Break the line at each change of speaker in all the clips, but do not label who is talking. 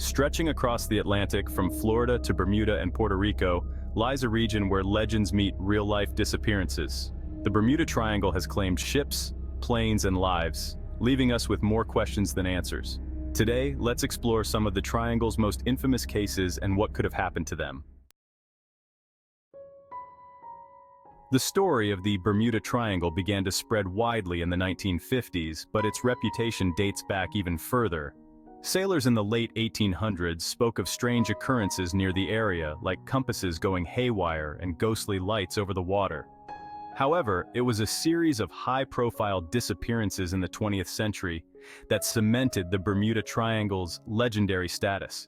Stretching across the Atlantic from Florida to Bermuda and Puerto Rico lies a region where legends meet real-life disappearances. The Bermuda Triangle has claimed ships, planes, and lives, leaving us with more questions than answers. Today, let's explore some of the Triangle's most infamous cases and what could have happened to them. The story of the Bermuda Triangle began to spread widely in the 1950s, but its reputation dates back even further. Sailors in the late 1800s spoke of strange occurrences near the area, like compasses going haywire and ghostly lights over the water. However, it was a series of high-profile disappearances in the 20th century that cemented the Bermuda Triangle's legendary status.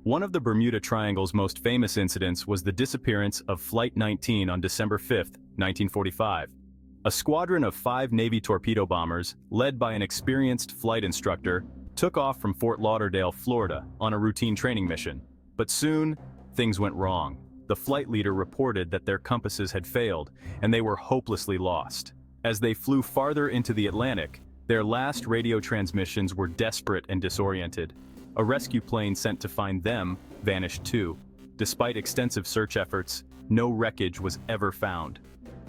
One of the Bermuda Triangle's most famous incidents was the disappearance of Flight 19 on December 5, 1945. A squadron of 5 Navy torpedo bombers, led by an experienced flight instructor, took off from Fort Lauderdale, Florida, on a routine training mission. But soon, things went wrong. The flight leader reported that their compasses had failed, and they were hopelessly lost. As they flew farther into the Atlantic, their last radio transmissions were desperate and disoriented. A rescue plane sent to find them vanished too. Despite extensive search efforts, no wreckage was ever found.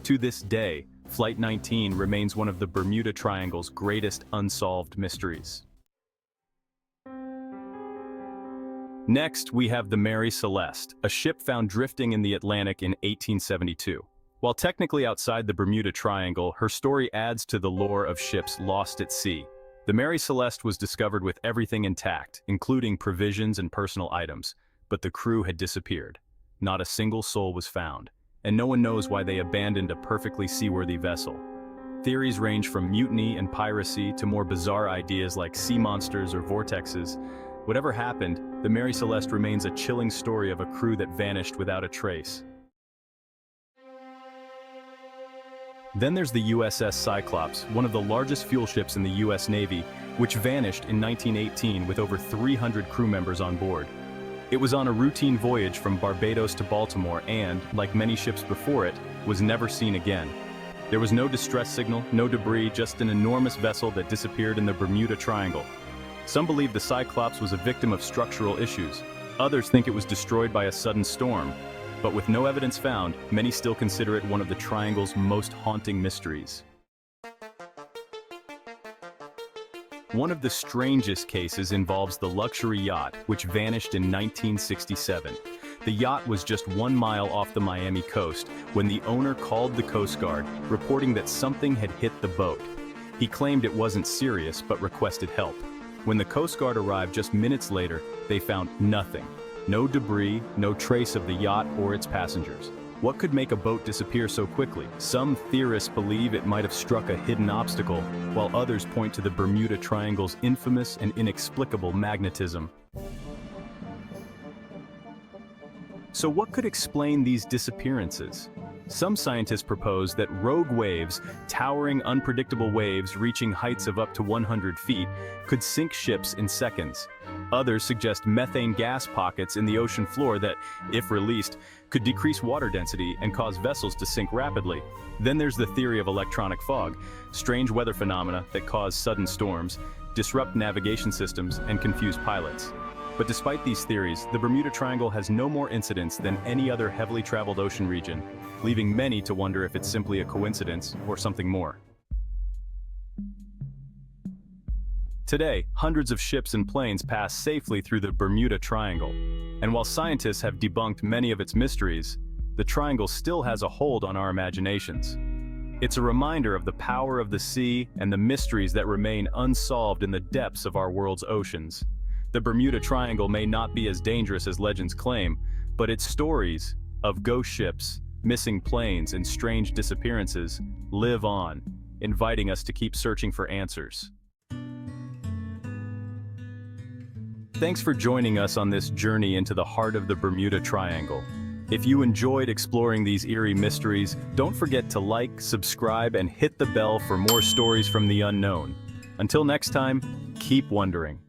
To this day, Flight 19 remains one of the Bermuda Triangle's greatest unsolved mysteries. Next, we have the Mary Celeste, a ship found drifting in the Atlantic in 1872. While technically outside the Bermuda Triangle, her story adds to the lore of ships lost at sea. The Mary Celeste was discovered with everything intact, including provisions and personal items, but the crew had disappeared. Not a single soul was found, and no one knows why they abandoned a perfectly seaworthy vessel. Theories range from mutiny and piracy to more bizarre ideas like sea monsters or vortexes. Whatever happened, the Mary Celeste remains a chilling story of a crew that vanished without a trace. Then there's the USS Cyclops, one of the largest fuel ships in the US Navy, which vanished in 1918 with over 300 crew members on board. It was on a routine voyage from Barbados to Baltimore and, like many ships before it, was never seen again. There was no distress signal, no debris, just an enormous vessel that disappeared in the Bermuda Triangle. Some believe the Cyclops was a victim of structural issues. Others think it was destroyed by a sudden storm. But with no evidence found, many still consider it one of the Triangle's most haunting mysteries. One of the strangest cases involves the luxury yacht, which vanished in 1967. The yacht was just 1 mile off the Miami coast when the owner called the Coast Guard, reporting that something had hit the boat. He claimed it wasn't serious, but requested help. When the Coast Guard arrived just minutes later, they found nothing. No debris, no trace of the yacht or its passengers. What could make a boat disappear so quickly? Some theorists believe it might have struck a hidden obstacle, while others point to the Bermuda Triangle's infamous and inexplicable magnetism. So what could explain these disappearances? Some scientists propose that rogue waves, towering unpredictable waves reaching heights of up to 100 feet, could sink ships in seconds. Others suggest methane gas pockets in the ocean floor that, if released, could decrease water density and cause vessels to sink rapidly. Then there's the theory of electronic fog, strange weather phenomena that cause sudden storms, disrupt navigation systems, and confuse pilots. But despite these theories, the Bermuda Triangle has no more incidents than any other heavily traveled ocean region, leaving many to wonder if it's simply a coincidence or something more. Today, hundreds of ships and planes pass safely through the Bermuda Triangle. And while scientists have debunked many of its mysteries, the Triangle still has a hold on our imaginations. It's a reminder of the power of the sea and the mysteries that remain unsolved in the depths of our world's oceans. The Bermuda Triangle may not be as dangerous as legends claim, but its stories of ghost ships, missing planes, and strange disappearances live on, inviting us to keep searching for answers. Thanks for joining us on this journey into the heart of the Bermuda Triangle. If you enjoyed exploring these eerie mysteries, don't forget to like, subscribe, and hit the bell for more stories from the unknown. Until next time, keep wondering.